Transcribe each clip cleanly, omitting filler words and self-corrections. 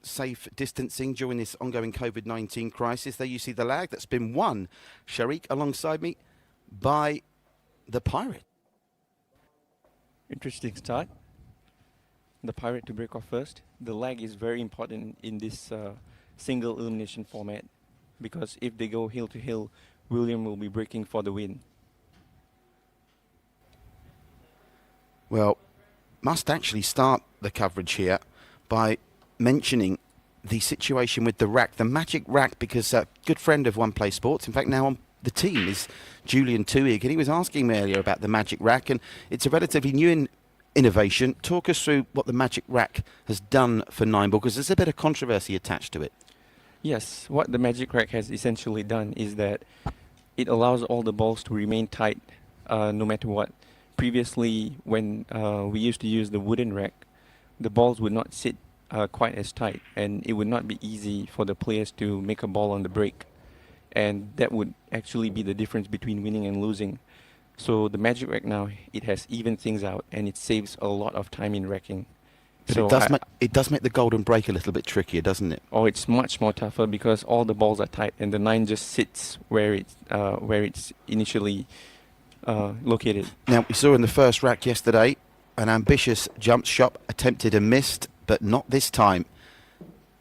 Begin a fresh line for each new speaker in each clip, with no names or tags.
safe distancing during this ongoing COVID-19 crisis. There you see the lag that's been won, Sharik, alongside me by the Pirate.
Interesting start. The Pirate to break off first. The lag is very important in this single elimination format because if they go hill to hill, William will be breaking for the win.
Well, must actually start the coverage here by mentioning the situation with the rack, the magic rack, because a good friend of One Play Sports, in fact now on the team, is Julian Tuig, and he was asking me earlier about the magic rack, and it's a relatively new innovation. Talk us through what the magic rack has done for 9-ball, because there's a bit of controversy attached to it.
Yes, what the magic rack has essentially done is that it allows all the balls to remain tight no matter what. Previously, when we used to use the wooden rack, the balls would not sit quite as tight, and it would not be easy for the players to make a ball on the break. And that would actually be the difference between winning and losing. So the magic rack now, it has evened things out, and it saves a lot of time in racking.
But
so
it does make the golden break a little bit trickier, doesn't it?
Oh, it's much more tougher because all the balls are tight, and the 9 just sits where it's initially located.
Now, we saw in the first rack yesterday an ambitious jump shot attempted and missed, but not this time.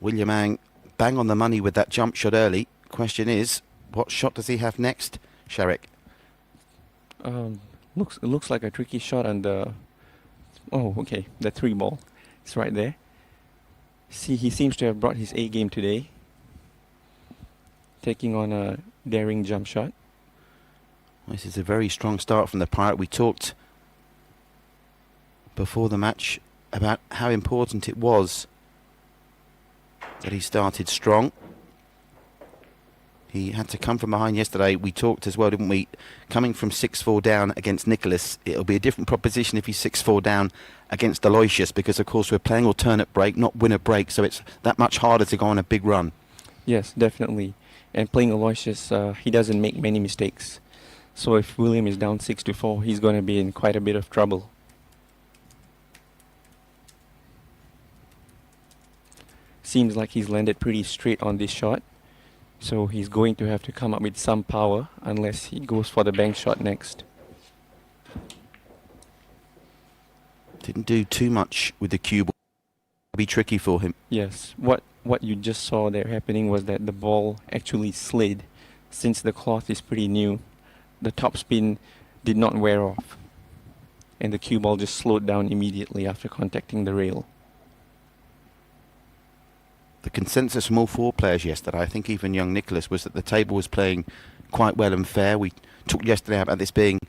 William Ang bang on the money with that jump shot early. Question is, what shot does he have next, Sharik?
Looks like a tricky shot on the... Oh, okay, the 3 ball. It's right there. See, he seems to have brought his A game today. Taking on a daring jump shot.
This is a very strong start from the Pirate. We talked before the match about how important it was that he started strong. He had to come from behind yesterday. We talked as well, didn't we? Coming from 6-4 down against Nicholas, it'll be a different proposition if he's 6-4 down against Aloysius, because of course we're playing alternate break, not winner break, so it's that much harder to go on a big run.
Yes, definitely. And playing Aloysius, he doesn't make many mistakes. So if William is down 6-4, he's going to be in quite a bit of trouble. Seems like he's landed pretty straight on this shot. So he's going to have to come up with some power unless he goes for the bank shot next.
Didn't do too much with the cue ball. It'll be tricky for him.
Yes, what you just saw there happening was that the ball actually slid. Since the cloth is pretty new, the top spin did not wear off, and the cue ball just slowed down immediately after contacting the rail.
The consensus from all 4 players yesterday, I think even young Nicholas, was that the table was playing quite well and fair. We talked yesterday about this being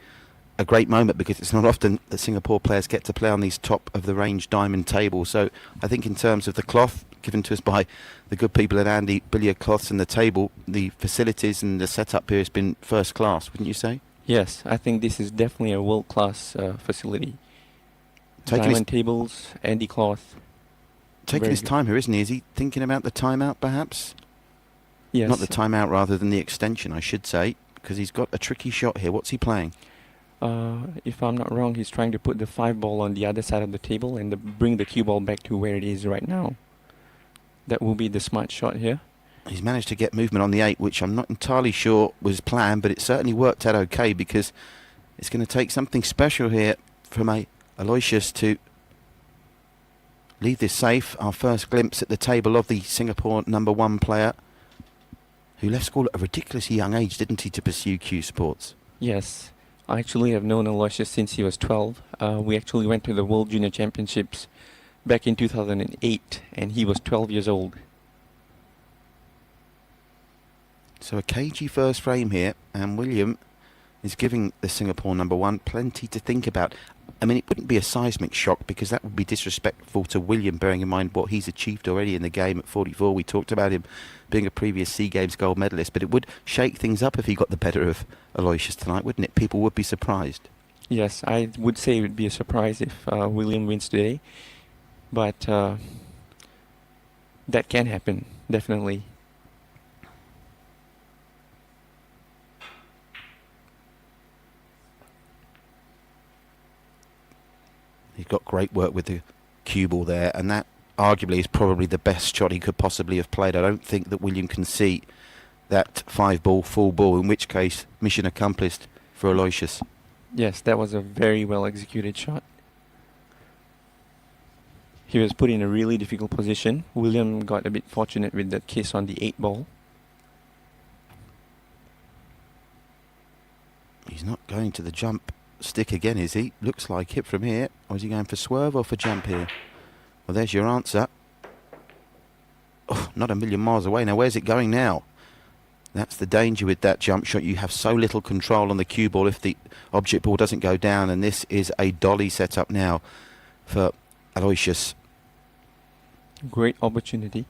a great moment because it's not often that Singapore players get to play on these top-of-the-range diamond tables. So I think in terms of the cloth given to us by the good people at Andy Billiard Cloths and the table, the facilities and the setup here has been first class, wouldn't you say?
Yes, I think this is definitely a world-class facility. Diamond tables, Andy Cloth.
Taking his time here, isn't he? Is he thinking about the timeout, perhaps?
Yes.
Not the timeout, rather than the extension, I should say, because he's got a tricky shot here. What's he playing?
If I'm not wrong, he's trying to put the 5 ball on the other side of the table and bring the cue ball back to where it is right now. That will be the smart shot here.
He's managed to get movement on the 8, which I'm not entirely sure was planned, but it certainly worked out okay, because it's going to take something special here from Aloysius to leave this safe. Our first glimpse at the table of the Singapore #1 player, who left school at a ridiculously young age, didn't he, to pursue Cuesports?
Yes. I actually have known Aloysius since he was 12. We actually went to the World Junior Championships back in 2008, and he was 12 years old.
So a cagey first frame here, and William is giving the Singapore #1 plenty to think about. I mean, it wouldn't be a seismic shock because that would be disrespectful to William, bearing in mind what he's achieved already in the game at 44. We talked about him being a previous SEA Games gold medalist, but it would shake things up if he got the better of Aloysius tonight, wouldn't it? People would be surprised.
Yes, I would say it would be a surprise if William wins today, but that can happen, definitely.
He's got great work with the cue ball there, and that arguably is probably the best shot he could possibly have played. I don't think that William can see that 5-ball, full ball, in which case, mission accomplished for Aloysius.
Yes, that was a very well executed shot. He was put in a really difficult position. William got a bit fortunate with that kiss on the 8-ball.
He's not going to the jump stick again, is he? Looks like it from here. Or is he going for swerve or for jump here? Well, there's your answer. Oh, not a million miles away. Now, where's it going now? That's the danger with that jump shot. You have so little control on the cue ball if the object ball doesn't go down. And this is a dolly setup now for Aloysius.
Great opportunity.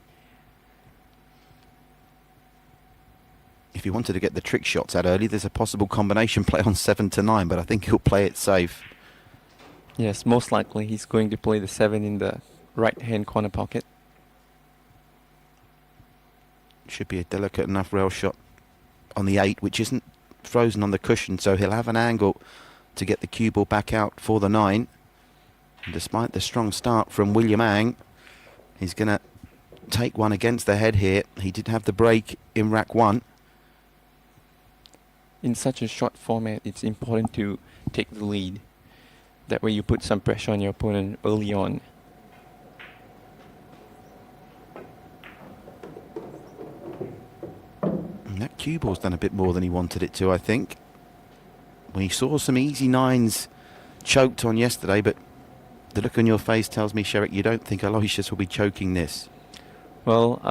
If he wanted to get the trick shots out early, there's a possible combination play on 7 to 9, but I think he'll play it safe.
Yes, most likely he's going to play the 7 in the right-hand corner pocket.
Should be a delicate enough rail shot on the 8, which isn't frozen on the cushion, so he'll have an angle to get the cue ball back out for the 9. And despite the strong start from William Ang, he's going to take one against the head here. He did have the break in rack 1.
In such a short format, it's important to take the lead. That way you put some pressure on your opponent early on.
And that cue ball's done a bit more than he wanted it to, I think. We saw some easy 9s choked on yesterday, but the look on your face tells me, Sherrick, you don't think Aloysius will be choking this.
Well,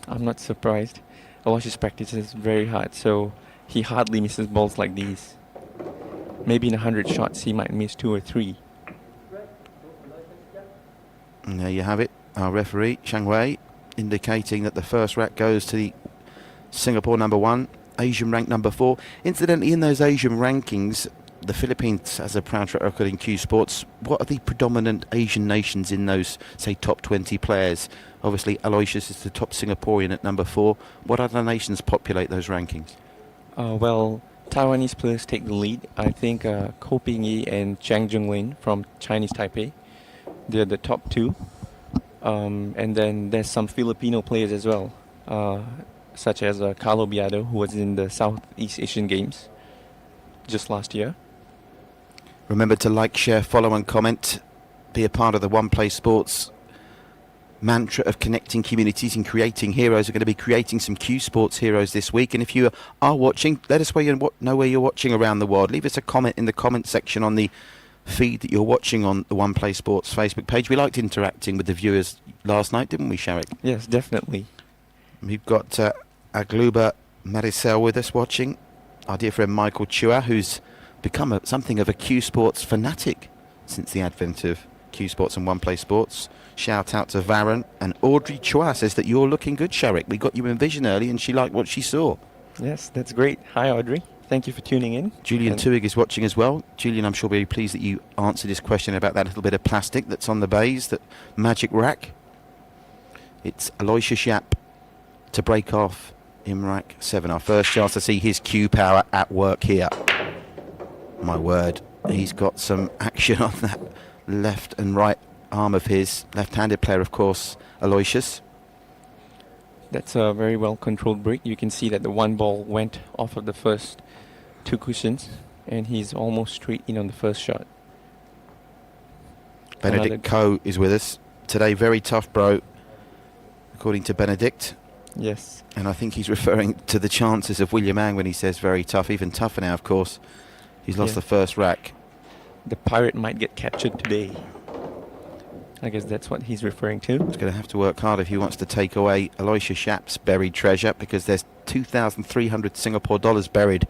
I'm not surprised. Aloysius practices very hard, so he hardly misses balls like these. Maybe in 100 shots he might miss 2 or 3.
And there you have it. Our referee, Chang Wei, indicating that the first rack goes to the Singapore number 1, Asian rank number 4. Incidentally, in those Asian rankings, the Philippines has a proud track record in Cuesports. What are the predominant Asian nations in those, say, top 20 players? Obviously, Aloysius is the top Singaporean at number 4. What other nations populate those rankings?
Well, Taiwanese players take the lead. I think Ko Ping-yi and Chang Junglin from Chinese Taipei, they're the top 2. And then there's some Filipino players as well, such as Carlo Biado, who was in the Southeast Asian Games just last year.
Remember to like, share, follow and comment. Be a part of the One Play Sports mantra of connecting communities and creating heroes. We're going to be creating some Cuesports heroes this week. And if you are watching, let us know where you're watching around the world. Leave us a comment in the comment section on the feed that you're watching on the One Play Sports Facebook page. We liked interacting with the viewers last night, didn't we, Sherrick?
Yes, definitely.
We've got Agluba Maricel with us watching. Our dear friend Michael Chua, who's become something of a Cuesports fanatic since the advent of Cuesports and One Play Sports. Shout out to Varun. And Audrey Chua says that you're looking good, Sherrick. We got you in vision early and she liked what she saw.
Yes, that's great. Hi, Audrey. Thank you for tuning in.
Julian Tuig is watching as well. Julian, I'm sure will be pleased that you answered his question about that little bit of plastic that's on the bays, that magic rack. It's Aloysius Yapp to break off in rack 7. Our first chance to see his cue power at work here. My word, he's got some action on that left and right arm of his. Left-handed player, of course, Aloysius.
That's a very well controlled break. You can see that the 1 ball went off of the first 2 cushions and he's almost straight in on the first shot.
Benedict Coe is with us today. Very tough, bro, according to Benedict.
Yes.
And I think he's referring to the chances of William Ang when he says very tough. Even tougher now, of course. He's lost the first rack.
The pirate might get captured today. I guess that's what he's referring to.
He's going to have to work hard if he wants to take away Aloysius Yapp's buried treasure, because there's 2,300 Singapore dollars buried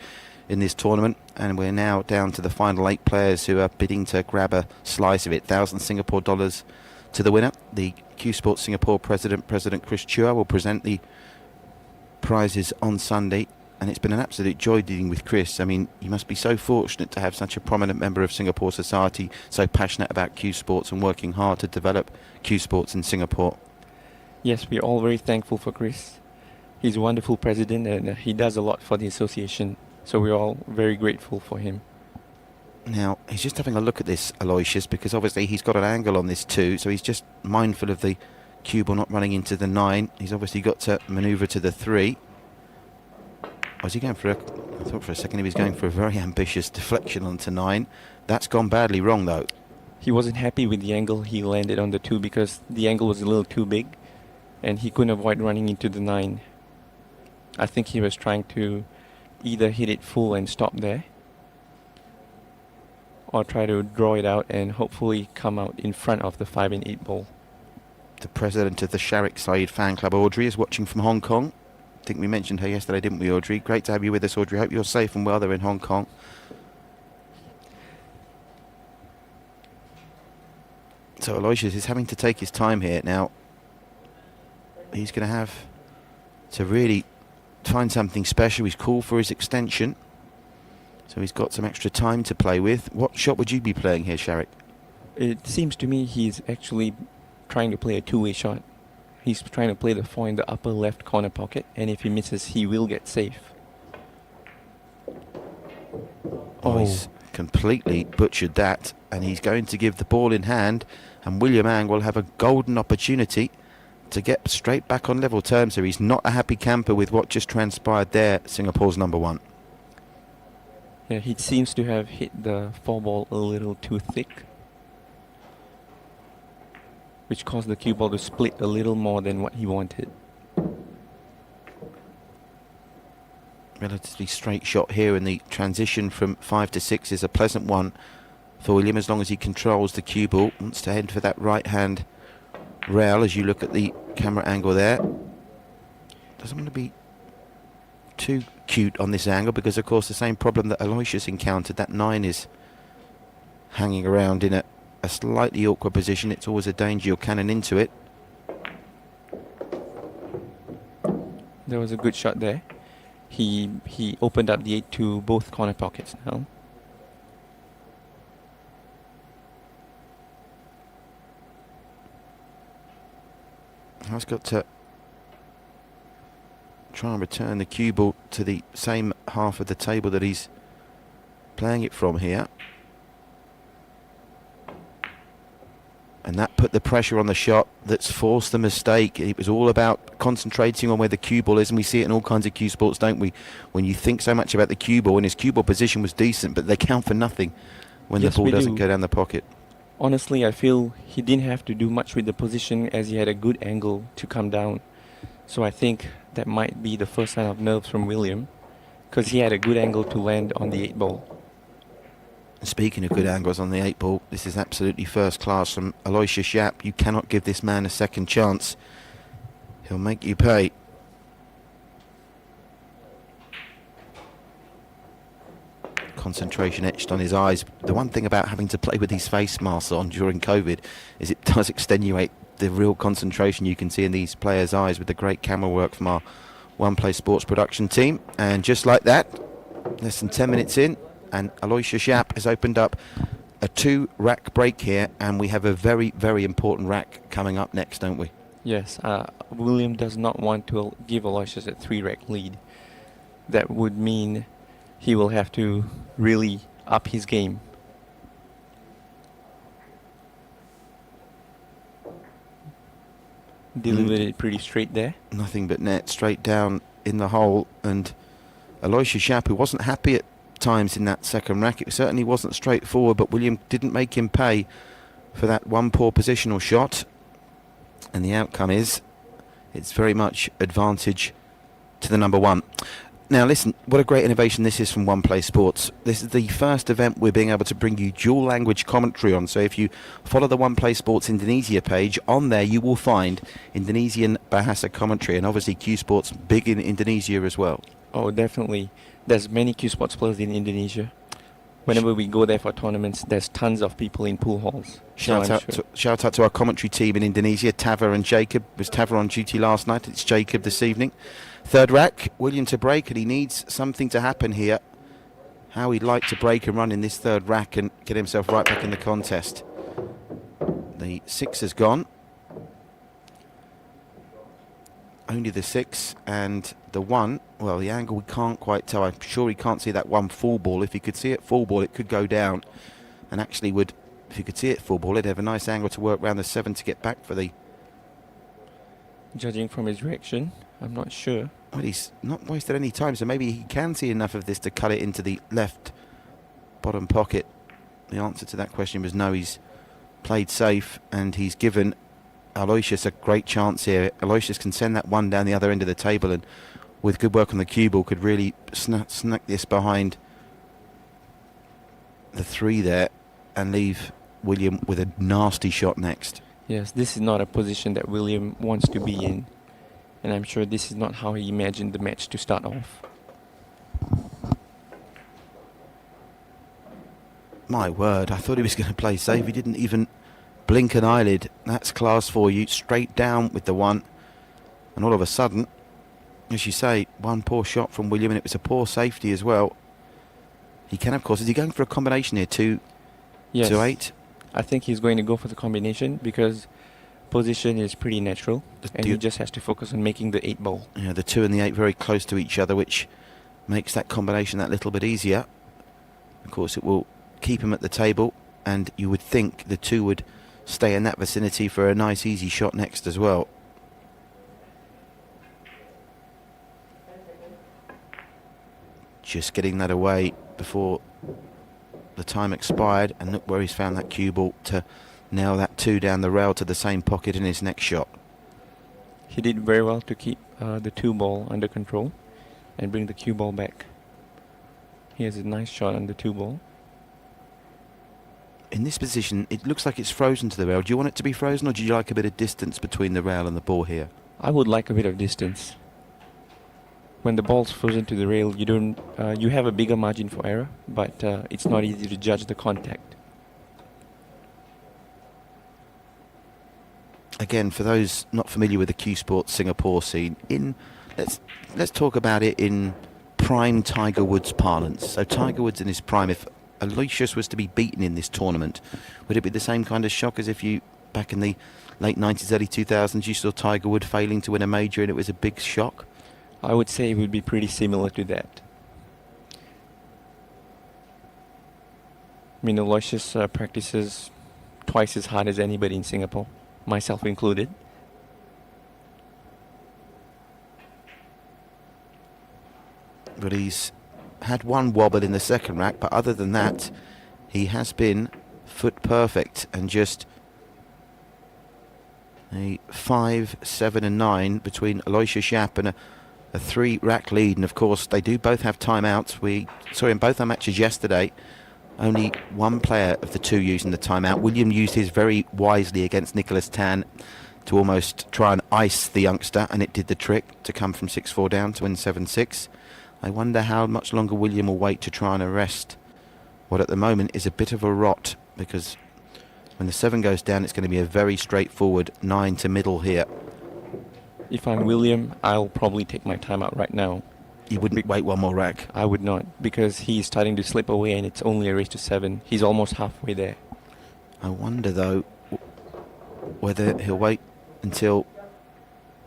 in this tournament, and we're now down to the final 8 players who are bidding to grab a slice of it. 1,000 Singapore dollars to the winner. The Cuesports Singapore President Chris Chua will present the prizes on Sunday, and it's been an absolute joy dealing with Chris. I mean, you must be so fortunate to have such a prominent member of Singapore society, so passionate about Cuesports and working hard to develop Cuesports in Singapore.
Yes, we're all very thankful for Chris. He's a wonderful president and he does a lot for the association, so we're all very grateful for him.
Now, he's just having a look at this, Aloysius, because obviously he's got an angle on this too, so he's just mindful of the cue ball not running into the 9. He's obviously got to manoeuvre to the 3. Was he going for I thought for a second he was going for a very ambitious deflection onto 9. That's gone badly wrong though.
He wasn't happy with the angle he landed on the 2 because the angle was a little too big and he couldn't avoid running into the 9. I think he was trying to either hit it full and stop there, or try to draw it out and hopefully come out in front of the 5 and 8 ball.
The president of the Sharik Saeed fan club, Audrey, is watching from Hong Kong. I think we mentioned her yesterday, didn't we, Audrey? Great to have you with us, Audrey. Hope you're safe and well there in Hong Kong. So Aloysius is having to take his time here. Now, he's going to have to really find something special. He's called for his extension, so he's got some extra time to play with. What shot would you be playing here, Sharik?
It seems to me he's actually trying to play a two-way shot. He's trying to play the 4 in the upper left corner pocket, and if he misses, he will get safe.
Oh, he's completely butchered that, and he's going to give the ball in hand, and William Ang will have a golden opportunity to get straight back on level terms. So he's not a happy camper with what just transpired there, Singapore's number 1.
Yeah, he seems to have hit the 4 ball a little too thick, which caused the cue ball to split a little more than what he wanted.
Relatively straight shot here, and the transition from 5 to 6 is a pleasant one for William as long as he controls the cue ball. Wants to head for that right hand rail as you look at the camera angle there. Doesn't want to be too cute on this angle because of course the same problem that Aloysius encountered, that 9 is hanging around in a slightly awkward position. It's always a danger you'll cannon into it.
There was a good shot there. He opened up the 8 to both corner pockets now.
I've got to try and return the cue ball to the same half of the table that he's playing it from here. And that put the pressure on the shot that's forced the mistake. It was all about concentrating on where the cue ball is, and we see it in all kinds of cue sports, don't we? When you think so much about the cue ball, and his cue ball position was decent, but they count for nothing when the ball doesn't go down the pocket.
Honestly, I feel he didn't have to do much with the position as he had a good angle to come down. So I think that might be the first sign of nerves from William, because he had a good angle to land on the 8 ball.
Speaking of good angles on the 8 ball, this is absolutely first class from Aloysius Yapp. You cannot give this man a second chance. He'll make you pay. Concentration etched on his eyes. The one thing about having to play with these face masks on during COVID is it does extenuate the real concentration you can see in these players' eyes with the great camera work from our One Play Sports production team. And just like that, less than 10 minutes in, and Aloysius Yapp has opened up a 2-rack break here, and we have a very, very important rack coming up next, don't we?
Yes, William does not want to give Aloysius a 3-rack lead. That would mean he will have to really up his game. Delivered it pretty straight there.
Nothing but net, straight down in the hole, and Aloysius Yapp, who wasn't happy at times in that second rack, it certainly wasn't straightforward, but William didn't make him pay for that one poor positional shot, and the outcome is it's very much advantage to the number 1. Now listen, what a great innovation this is from One Play Sports. This is the first event we're being able to bring you dual language commentary on, so if you follow the One Play Sports Indonesia page, on there you will find Indonesian Bahasa commentary, and obviously Cuesports big in Indonesia as well.
Oh, definitely. There's many Cuesports players in Indonesia. Whenever we go there for tournaments, there's tons of people in pool halls.
Shout out to our commentary team in Indonesia, Tava and Jacob. Was Tava on duty last night? It's Jacob this evening. Third rack, William to break, and he needs something to happen here. How he'd like to break and run in this third rack and get himself right back in the contest. The 6 has gone. Only the 6 and the 1. Well, the angle we can't quite tell. I'm sure he can't see that 1 full ball. If he could see it full ball, it could go down. And actually would, if you could see it full ball, it'd have a nice angle to work around the 7 to get back for the
Judging from his reaction, I'm not sure.
Well, he's not wasted any time, so maybe he can see enough of this to cut it into the left bottom pocket. The answer to that question was no. He's played safe, and he's given Aloysius a great chance here. Aloysius can send that one down the other end of the table, and with good work on the cue ball, could really snuck this behind the 3 there and leave William with a nasty shot next.
Yes, this is not a position that William wants to be in, and I'm sure this is not how he imagined the match to start off.
My word, I thought he was going to play safe. He didn't even blink an eyelid. That's class for you. Straight down with the 1. And all of a sudden, as you say, one poor shot from William, and it was a poor safety as well. He can, of course, is he going for a combination here? 2
Yes,
to 8?
I think he's going to go for the combination because position is pretty natural, and he just has to focus on making the 8 ball.
Yeah, the 2 and the 8 very close to each other, which makes that combination that little bit easier. Of course, it will keep him at the table, and you would think the 2 would stay in that vicinity for a nice easy shot next as well. Just getting that away before the time expired, and look where he's found that cue ball to nail that 2 down the rail to the same pocket in his next shot.
He did very well to keep the 2 ball under control and bring the cue ball back. He has a nice shot on the 2 ball.
In this position, it looks like it's frozen to the rail. Do you want it to be frozen, or do you like a bit of distance between the rail and the ball here?
I would like a bit of distance. When the ball's frozen to the rail, you don't. You have a bigger margin for error, but it's not easy to judge the contact.
Again, for those not familiar with the Cuesports Singapore scene, let's talk about it in prime Tiger Woods parlance. So Tiger Woods in his prime, if Aloysius was to be beaten in this tournament, would it be the same kind of shock as if you, back in the late 90s, early 2000s, you saw Tiger Woods failing to win a major and it was a big shock?
I would say it would be pretty similar to that. I mean, Aloysius practices twice as hard as anybody in Singapore, myself included.
But he's had one wobble in the second rack, but other than that, he has been foot perfect, and just a 5, 7 and 9 between Aloysius Yapp and a 3-rack lead. And of course they do both have timeouts. We saw in both our matches yesterday only one player of the 2 using the timeout. William used his very wisely against Nicholas Tan to almost try and ice the youngster, and it did the trick to come from 6-4 down to win 7-6. I wonder how much longer William will wait to try and arrest what at the moment is a bit of a rot, because when the 7 goes down, it's going to be a very straightforward 9 to middle here.
If I'm William, I'll probably take my time out right now.
You wouldn't wait one more rack?
I would not, because he's starting to slip away and it's only a race to 7. He's almost halfway there.
I wonder, though, whether he'll wait until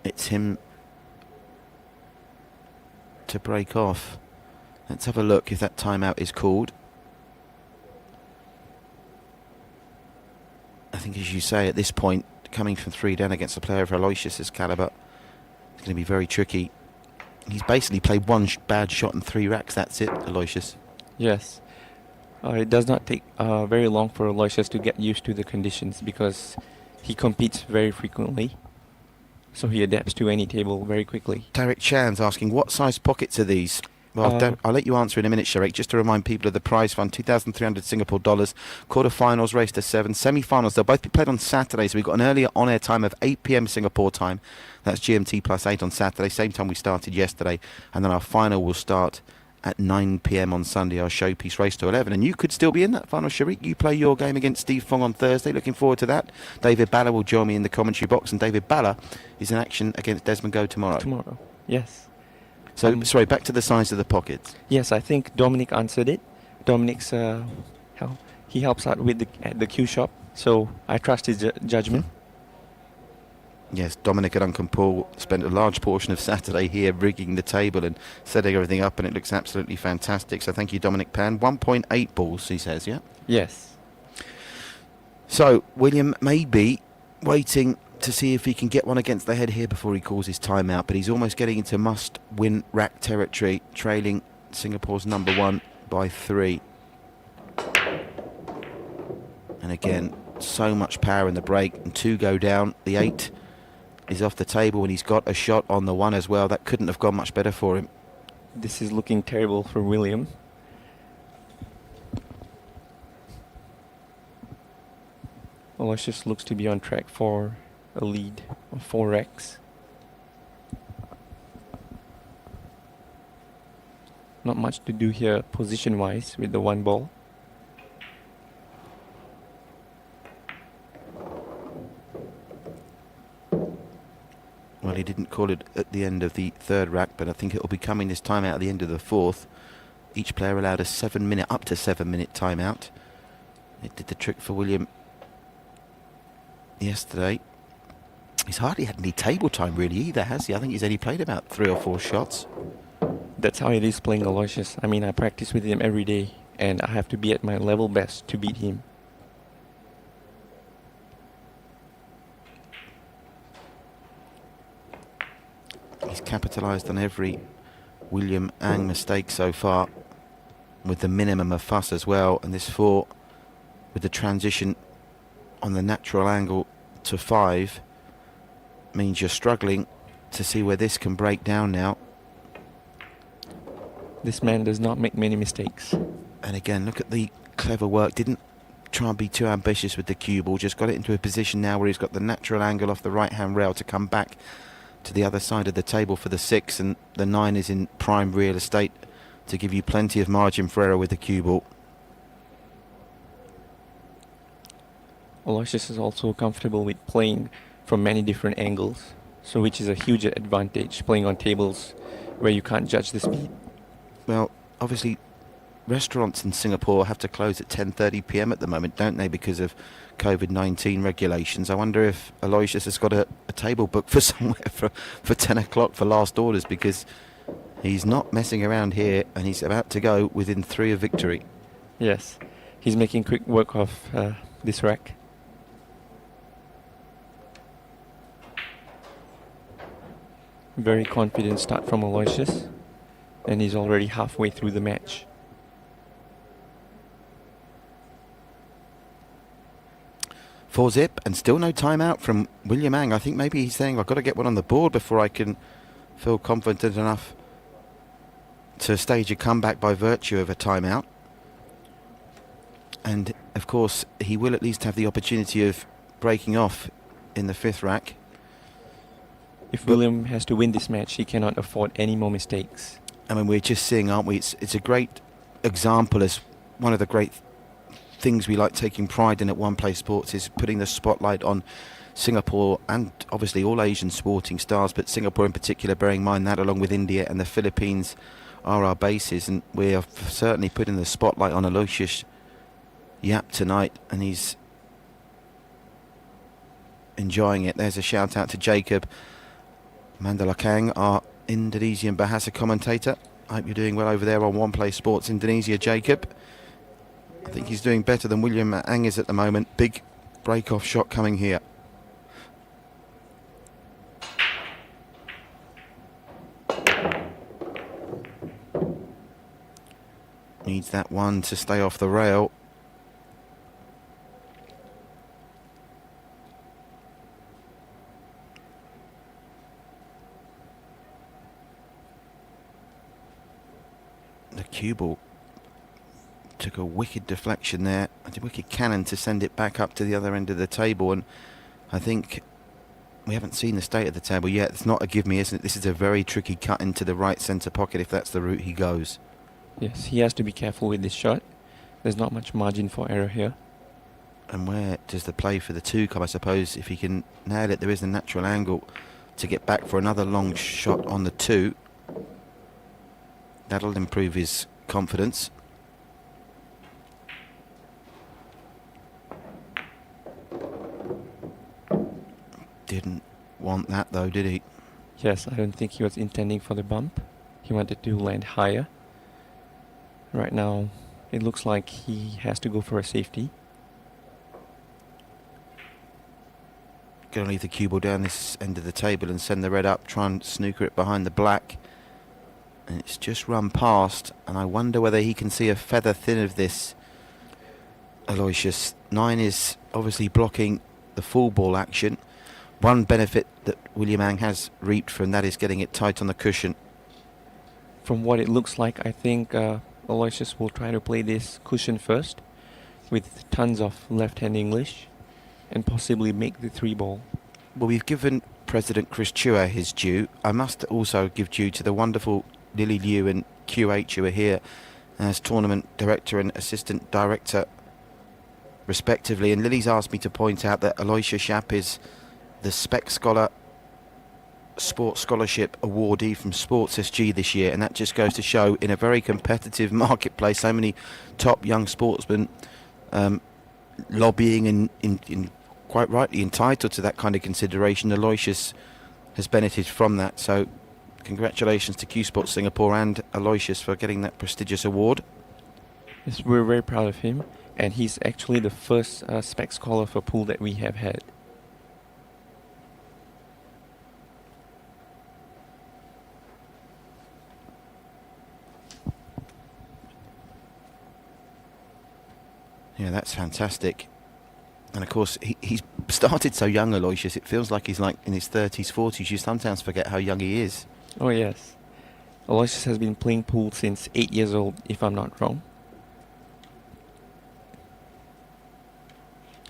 it's him to break off. Let's have a look if that timeout is called. I think, as you say, at this point, coming from 3 down against a player of Aloysius' calibre, it's going to be very tricky. He's basically played one bad shot in 3 racks. That's it, Aloysius.
Yes. It does not take very long for Aloysius to get used to the conditions, because he competes very frequently. So he adapts to any table very quickly.
Tarek Chan's asking, what size pockets are these? Well, I'll let you answer in a minute, Sharek. Just to remind people of the prize fund, 2,300 Singapore dollars. Quarterfinals race to 7. Semi-finals, they'll both be played on Saturday. So we've got an earlier on-air time of 8 p.m. Singapore time. That's GMT plus 8 on Saturday, same time we started yesterday. And then our final will start at 9 p.m. on Sunday, our showpiece race to 11. And you could still be in that final, Sharik. You play your game against Steve Fong on Thursday. Looking forward to that. David Balla will join me in the commentary box. And David Balla is in action against Desmond Go tomorrow.
Tomorrow, yes.
So, sorry, back to the size of the pockets.
Yes, I think Dominic answered it. Dominic's, he helps out with the cue shop. So I trust his judgment.
Yes, Dominic and Uncle Paul spent a large portion of Saturday here rigging the table and setting everything up, and it looks absolutely fantastic. So thank you, Dominic Pan. 1.8 balls, he says, yeah?
Yes.
So William may be waiting to see if he can get one against the head here before he calls his timeout, but he's almost getting into must-win rack territory, trailing Singapore's number 1 by 3. And again, so much power in the break, and 2 go down. The 8 is off the table, and he's got a shot on the 1 as well. That couldn't have gone much better for him.
This is looking terrible for William. Aloysius looks to be on track for a lead of 4 racks. Not much to do here position-wise with the 1 ball.
Well, he didn't call it at the end of the 3rd rack, but I think it will be coming this time out at the end of the 4th. Each player allowed a 7-minute, up to 7-minute timeout. It did the trick for William yesterday. He's hardly had any table time really either, has he? I think he's only played about 3 or 4 shots.
That's how it is playing Aloysius. I mean, I practice with him every day, and I have to be at my level best to beat him.
He's capitalised on every William Ang mistake so far, with the minimum of fuss as well. And this 4, with the transition on the natural angle to 5, means you're struggling to see where this can break down now.
This man does not make many mistakes.
And again, look at the clever work. Didn't try and be too ambitious with the cue ball. Just got it into a position now where he's got the natural angle off the right-hand rail to come back to the other side of the table for the 6. And the 9 is in prime real estate to give you plenty of margin for error with the cue ball.
Aloysius is also comfortable with playing from many different angles, so which is a huge advantage playing on tables where you can't judge the speed.
Well, obviously, restaurants in Singapore have to close at 10:30 p.m. at the moment, don't they, because of COVID-19 regulations. I wonder if Aloysius has got a table booked for somewhere for 10 o'clock for last orders, because he's not messing around here, and he's about to go within 3 of victory.
Yes, he's making quick work of this rack. Very confident start from Aloysius, and he's already halfway through the match.
Four zip, and still no timeout from William Ang. I think maybe he's saying, I've got to get one on the board before I can feel confident enough to stage a comeback by virtue of a timeout. And of course, he will at least have the opportunity of breaking off in the 5th rack.
If William has to win this match, he cannot afford any more mistakes.
I mean, we're just seeing, aren't we? It's a great example, as one of the great things we like taking pride in at One Play Sports is putting the spotlight on Singapore and obviously all Asian sporting stars, but Singapore in particular, bearing in mind that along with India and the Philippines are our bases. And we are certainly putting the spotlight on Aloysius Yapp tonight, and he's enjoying it. There's a shout out to Jacob Mandalakang, our Indonesian Bahasa commentator. I hope you're doing well over there on One Play Sports Indonesia, Jacob. I think he's doing better than William Ang is at the moment. Big break-off shot coming here. Needs that one to stay off the rail. The cue ball took a wicked deflection there, a wicked cannon to send it back up to the other end of the table, and I think we haven't seen the state of the table yet. It's not a give me, isn't it? This is a very tricky cut into the right centre pocket if that's the route he goes.
Yes, he has to be careful with this shot. There's not much margin for error here.
And where does the play for the 2 come? I suppose if he can nail it, there is a natural angle to get back for another long shot on the 2. That'll improve his confidence. Didn't want that though, did he?
Yes, I don't think he was intending for the bump. He wanted to land higher. Right now, it looks like he has to go for a safety.
going to leave the cue ball down this end of the table and send the red up, try and snooker it behind the black. And it's just run past, and I wonder whether he can see a feather thin of this. Aloysius. 9 is obviously blocking the full ball action. One benefit that William Ang has reaped from that is getting it tight on the cushion.
From what it looks like, I think Aloysius will try to play this cushion first with tons of left-hand English and possibly make the 3 ball.
Well, we've given President Chris Chua his due. I must also give due to the wonderful Lily Liu and QH who are here as tournament director and assistant director respectively. And Lily's asked me to point out that Aloysius Yapp is the Spec Scholar Sports Scholarship awardee from Sports SG this year, and that just goes to show in a very competitive marketplace, so many top young sportsmen lobbying and quite rightly entitled to that kind of consideration. Aloysius has benefited from that, so congratulations to Cuesports Singapore and Aloysius for getting that prestigious award.
Yes, we're very proud of him, and he's actually the first Spec Scholar for pool that we have had.
Yeah, that's fantastic. And of course, he's started so young, Aloysius. It feels like he's like in his 30s, 40s. You sometimes forget how young he is.
Oh yes. Aloysius has been playing pool since 8 years old, if I'm not wrong.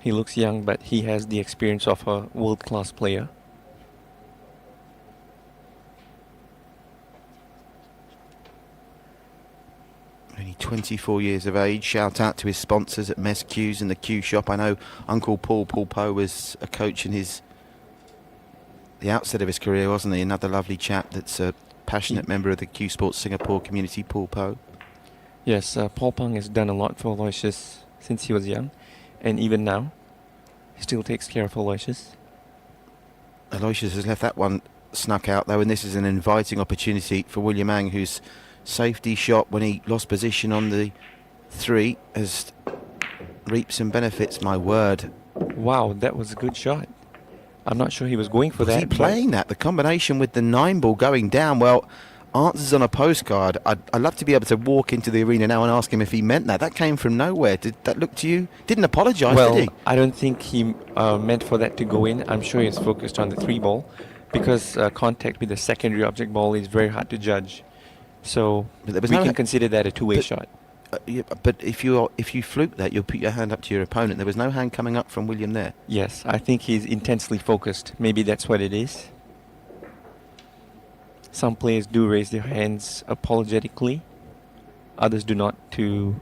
He looks young, but he has the experience of a world-class player.
Only 24 years of age. Shout out to his sponsors at Mess Cues and the Q Shop. I know Uncle Paul Poe was a coach in the outset of his career, wasn't he? Another lovely chap that's a passionate member of the Cuesports Singapore community, Paul Poe.
Yes, Paul Pang has done a lot for Aloysius since he was young, and even now, he still takes care of Aloysius.
Aloysius has left that one snuck out though, and this is an inviting opportunity for William Ang, whose safety shot when he lost position on the 3 has reaped some benefits. My word.
Wow, that was a good shot. I'm not sure he was going for that.
Was he playing that? The combination with the 9 ball going down. Well, answers on a postcard. I'd love to be able to walk into the arena now and ask him if he meant that. That came from nowhere. Did that look to you? Didn't apologise,
well,
did he?
I don't think he meant for that to go in. I'm sure he's focused on the 3 ball because contact with the secondary object ball is very hard to judge. So we can consider that a two-way shot.
Yeah, but if you fluke that, you'll put your hand up to your opponent. There was no hand coming up from William there.
Yes, I think he's intensely focused. Maybe that's what it is. Some players do raise their hands apologetically. Others do not, to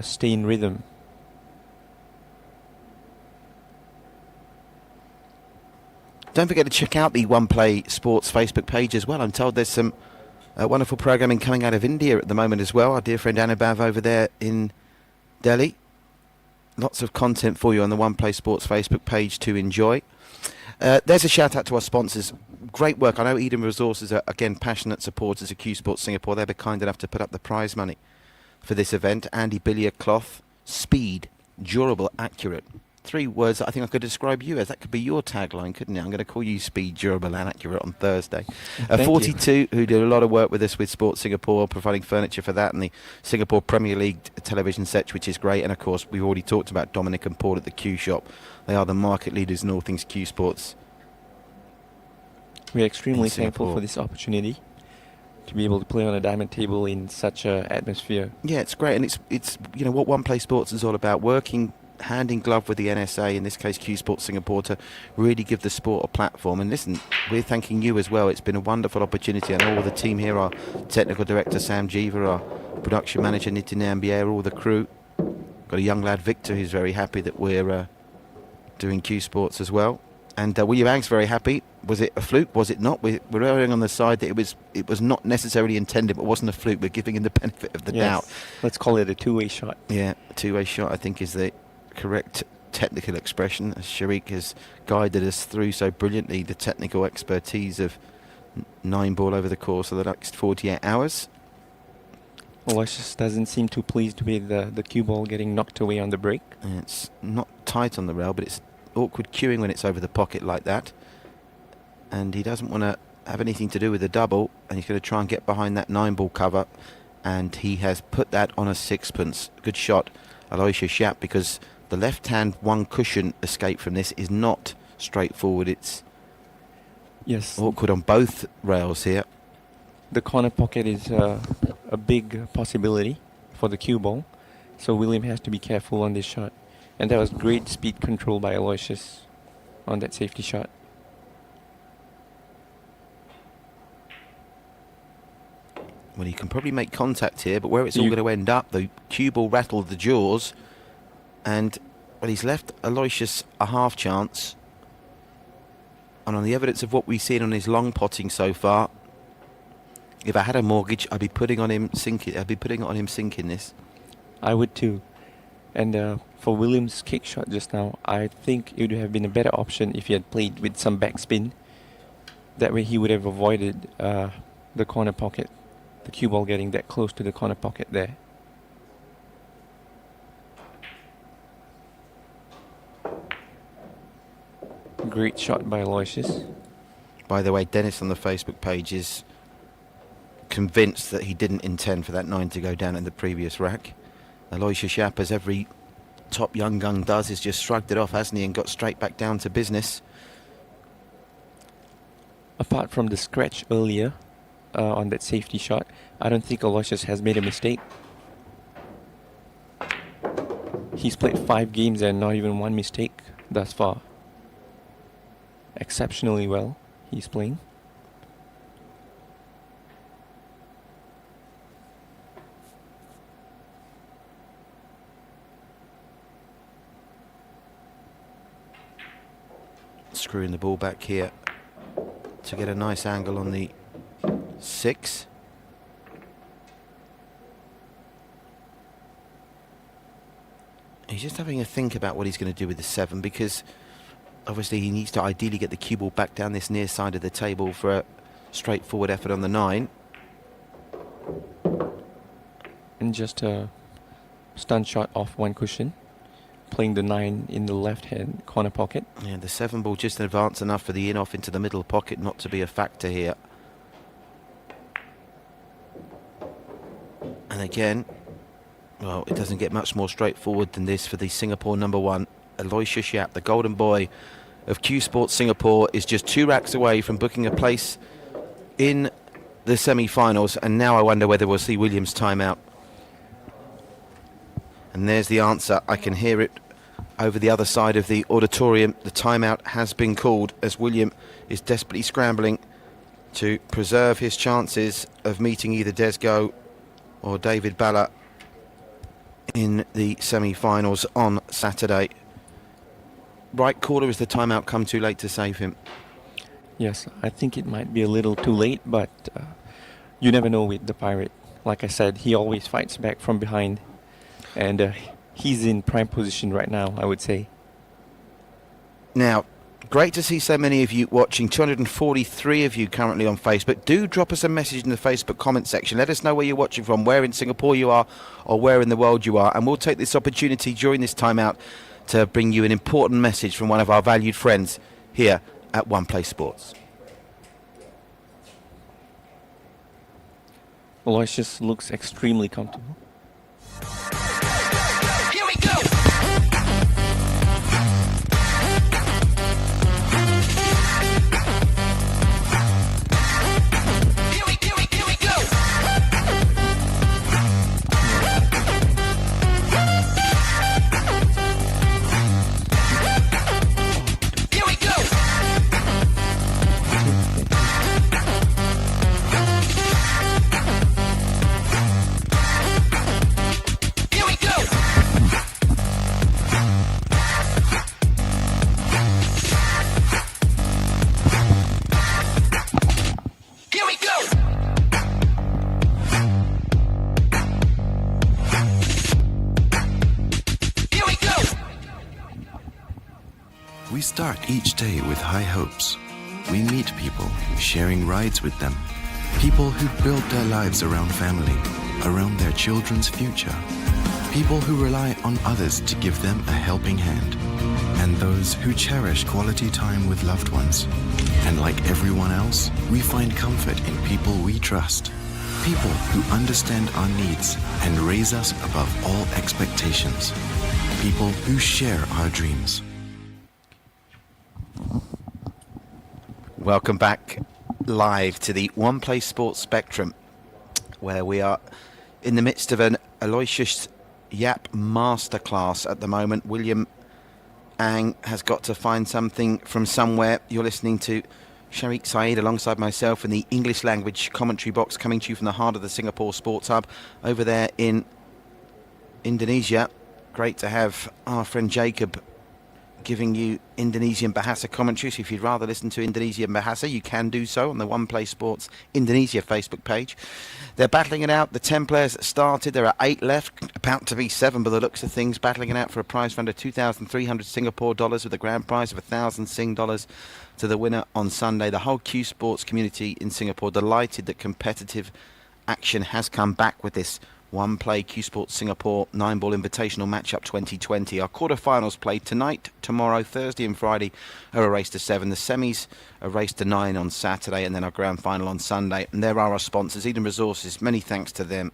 stay in rhythm.
Don't forget to check out the One Play Sports Facebook page as well. I'm told there's some wonderful programming coming out of India at the moment as well. Our dear friend Anubhav over there in Delhi. Lots of content for you on the One Play Sports Facebook page to enjoy. There's a shout out to our sponsors. Great work. I know Eden Resources are, again, passionate supporters of Cuesports Singapore. They were kind enough to put up the prize money for this event. Andy Billier Cloth. Speed. Durable. Accurate. 3 words that I think I could describe you as. That could be your tagline, couldn't it? I'm going to call you Speed, Durable and Accurate on Thursday. 42, who did a lot of work with us with Sports Singapore, providing furniture for that, and the Singapore Premier League television set, which is great. And of course, we've already talked about Dominic and Paul at the Q Shop. They are the market leaders in all things Cuesports.
We're extremely thankful for this opportunity to be able to play on a diamond table in such an atmosphere.
Yeah, it's great, and it's you know what One Play Sports is all about, working hand in glove with the NSA, in this case Cuesports Singapore, to really give the sport a platform. And listen, we're thanking you as well. It's been a wonderful opportunity. I know all the team here, our technical director Sam Jeeva, our production manager Nitin Ambier, all the crew. Got a young lad Victor who's very happy that we're doing Cuesports as well. And William Ang's very happy. Was it a fluke? Was it not? We're erring on the side that it was not necessarily intended, but wasn't a fluke. We're giving him the benefit of the doubt.
Let's call it a two-way shot.
Yeah, a two-way shot I think is the correct technical expression, as Sharik has guided us through so brilliantly the technical expertise of 9 ball over the course of the next 48 hours.
Aloysius doesn't seem too pleased with the cue ball getting knocked away on the break.
And it's not tight on the rail, but it's awkward cueing when it's over the pocket like that. And he doesn't want to have anything to do with the double, and he's going to try and get behind that 9-ball cover, and he has put that on a sixpence. Good shot, Aloysius Yapp, because the left-hand one cushion escape from this is not straightforward. It's awkward on both rails here.
The corner pocket is a big possibility for the cue ball, so William has to be careful on this shot. And that was great speed control by Aloysius on that safety shot.
Well, he can probably make contact here, but where it's all going to end up, the cue ball rattled the jaws, and well, he's left Aloysius a half chance. And on the evidence of what we've seen on his long potting so far, if I had a mortgage, I'd be putting on him sinking. I'd be putting it on him sinking this.
I would too. And for Williams' kick shot just now, I think it would have been a better option if he had played with some backspin. That way he would have avoided the corner pocket, the cue ball getting that close to the corner pocket there. Great shot by Aloysius.
By the way, Dennis on the Facebook page is convinced that he didn't intend for that 9 to go down in the previous rack. Aloysius Yapp, as every top young gun does, has just shrugged it off, hasn't he, and got straight back down to business.
Apart from the scratch earlier on that safety shot, I don't think Aloysius has made a mistake. He's played 5 games and not even one mistake thus far. Exceptionally well he's playing.
Screwing the ball back here to get a nice angle on the 6. He's just having a think about what he's going to do with the 7, because obviously he needs to ideally get the cue ball back down this near side of the table for a straightforward effort on the 9.
And just a stun shot off one cushion, playing the 9 in the left-hand corner pocket.
Yeah, the 7 ball just in advance enough for the in-off into the middle pocket not to be a factor here. And again, well, it doesn't get much more straightforward than this for the Singapore number 1. Aloysius Yapp, the golden boy of Cuesports Singapore, is just 2 racks away from booking a place in the semi-finals. And now I wonder whether we'll see Williams' timeout. And there's the answer. I can hear it over the other side of the auditorium. The timeout has been called as William is desperately scrambling to preserve his chances of meeting either Desgo or David Balla in the semi-finals on Saturday. Right corner, is the timeout come too late to save him?
Yes, I think it might be a little too late, but you never know with the Pirate. Like I said, he always fights back from behind. And he's in prime position right now, I would say.
Now, great to see so many of you watching. 243 of you currently on Facebook. Do drop us a message in the Facebook comment section. Let us know where you're watching from, where in Singapore you are, or where in the world you are. And we'll take this opportunity during this timeout to bring you an important message from one of our valued friends here at One Play Sports.
Aloysius looks extremely comfortable.
We start each day with high hopes. We meet people, sharing rides with them. People who build their lives around family, around their children's future. People who rely on others to give them a helping hand. and those who cherish quality time with loved ones. And like everyone else, we find comfort in people we trust. People who understand our needs and raise us above all expectations. People who share our dreams.
Welcome back live to the One Play Sports Spectrum, where we are in the midst of an Aloysius Yapp masterclass at the moment. William Ang has got to find something from somewhere. You're listening to Sharik Saeed alongside myself in the English language commentary box, coming to you from the heart of the Singapore Sports Hub over there in Indonesia. Great to have our friend Jacob giving you Indonesian Bahasa commentary. So if you'd rather listen to Indonesian Bahasa, you can do so on the One Play Sports Indonesia Facebook page. They're battling it out. The 10 players that started, there are 8 left, about to be 7 by the looks of things, battling it out for a prize fund of 2,300 Singapore dollars with a grand prize of 1,000 Sing dollars to the winner on Sunday. The whole Cuesports community in Singapore delighted that competitive action has come back with this One Play Cuesports Singapore 9-ball Invitational Matchup 2020. Our quarterfinals played tonight, tomorrow, Thursday and Friday are a race to 7. The semis a race to 9 on Saturday, and then our grand final on Sunday. And there are our sponsors, Eden Resources. Many thanks to them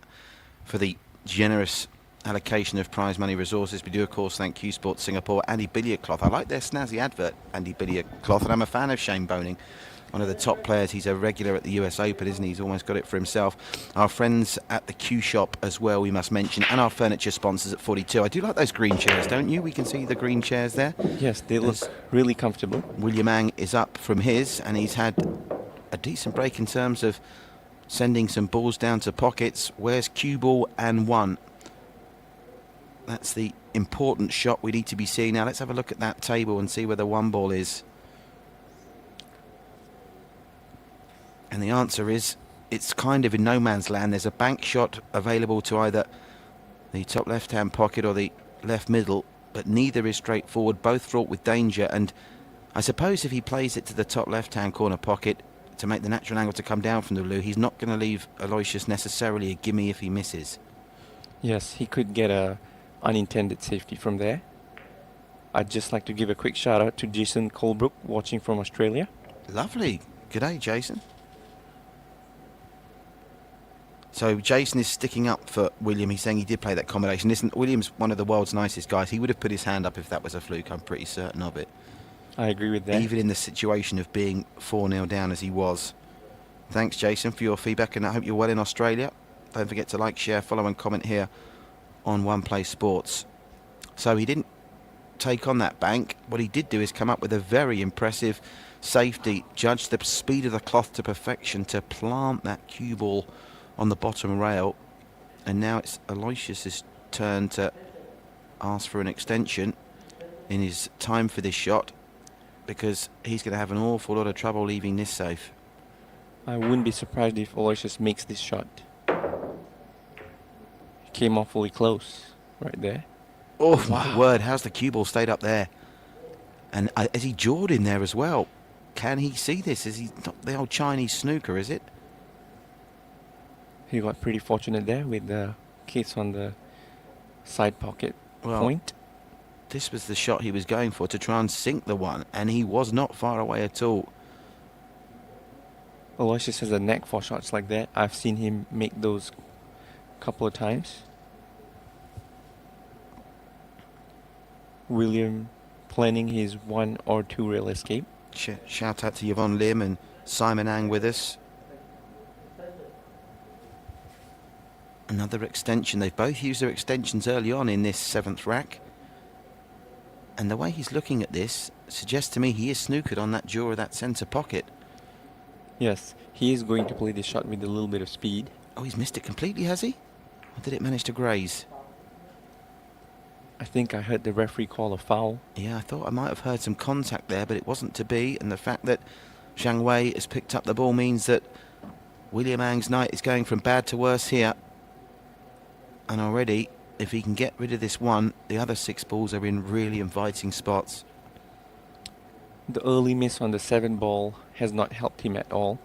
for the generous allocation of prize money resources. We do, of course, thank Cuesports Singapore. Andy Billiard Cloth. I like their snazzy advert, Andy Billiard Cloth, and I'm a fan of Shane Boning, one of the top players. He's a regular at the US Open, isn't he? He's almost got it for himself. Our friends at the Q Shop as well, we must mention, and our furniture sponsors at 42. I do like those green chairs, don't you? We can see the green chairs there.
Yes, they look really comfortable.
William Ang is up from his, and he's had a decent break in terms of sending some balls down to pockets. Where's cue ball and 1? That's the important shot we need to be seeing. Now let's have a look at that table and see where the 1 ball is. And the answer is, it's kind of in no man's land. There's a bank shot available to either the top left-hand pocket or the left middle, but neither is straightforward, both fraught with danger. And I suppose if he plays it to the top left-hand corner pocket to make the natural angle to come down from the blue, he's not going to leave Aloysius necessarily a gimme if he misses.
Yes, he could get a unintended safety from there. I'd just like to give a quick shout out to Jason Colebrook watching from Australia.
Lovely. G'day, Jason. So Jason is sticking up for William. He's saying he did play that combination. Listen, William's one of the world's nicest guys. He would have put his hand up if that was a fluke. I'm pretty certain of it.
I agree with that.
Even in the situation of being 4-0 down as he was. Thanks, Jason, for your feedback, and I hope you're well in Australia. Don't forget to like, share, follow and comment here on One Play Sports. So he didn't take on that bank. What he did do is come up with a very impressive safety, judged the speed of the cloth to perfection to plant that cue ball on the bottom rail. And now it's Aloysius' turn to ask for an extension in his time for this shot, because he's going to have an awful lot of trouble leaving this safe.
I wouldn't be surprised if Aloysius makes this shot. Came awfully close right there.
Oh, my word, how's the cue ball stayed up there? And has he jawed in there as well? Can he see this? Is he not the old Chinese snooker, is it?
He got pretty fortunate there with the case on the side pocket point.
This was the shot he was going for, to try and sink the one, and he was not far away at all.
Aloysius has a knack for shots like that. I've seen him make those a couple of times. William planning his 1 or 2 rail escape.
Shout out to Yvonne Lim and Simon Ang with us. Another extension. They've both used their extensions early on in this 7th rack. And the way he's looking at this suggests to me he is snookered on that jaw of that centre pocket.
Yes, he is going to play this shot with a little bit of speed.
Oh, he's missed it completely, has he? Or did it manage to graze?
I think I heard the referee call a foul.
Yeah, I thought I might have heard some contact there, but it wasn't to be. And the fact that Zhang Wei has picked up the ball means that William Ang's night is going from bad to worse here. And already, if he can get rid of this one, the other 6 balls are in really inviting spots.
The early miss on the 7 ball has not helped him at all.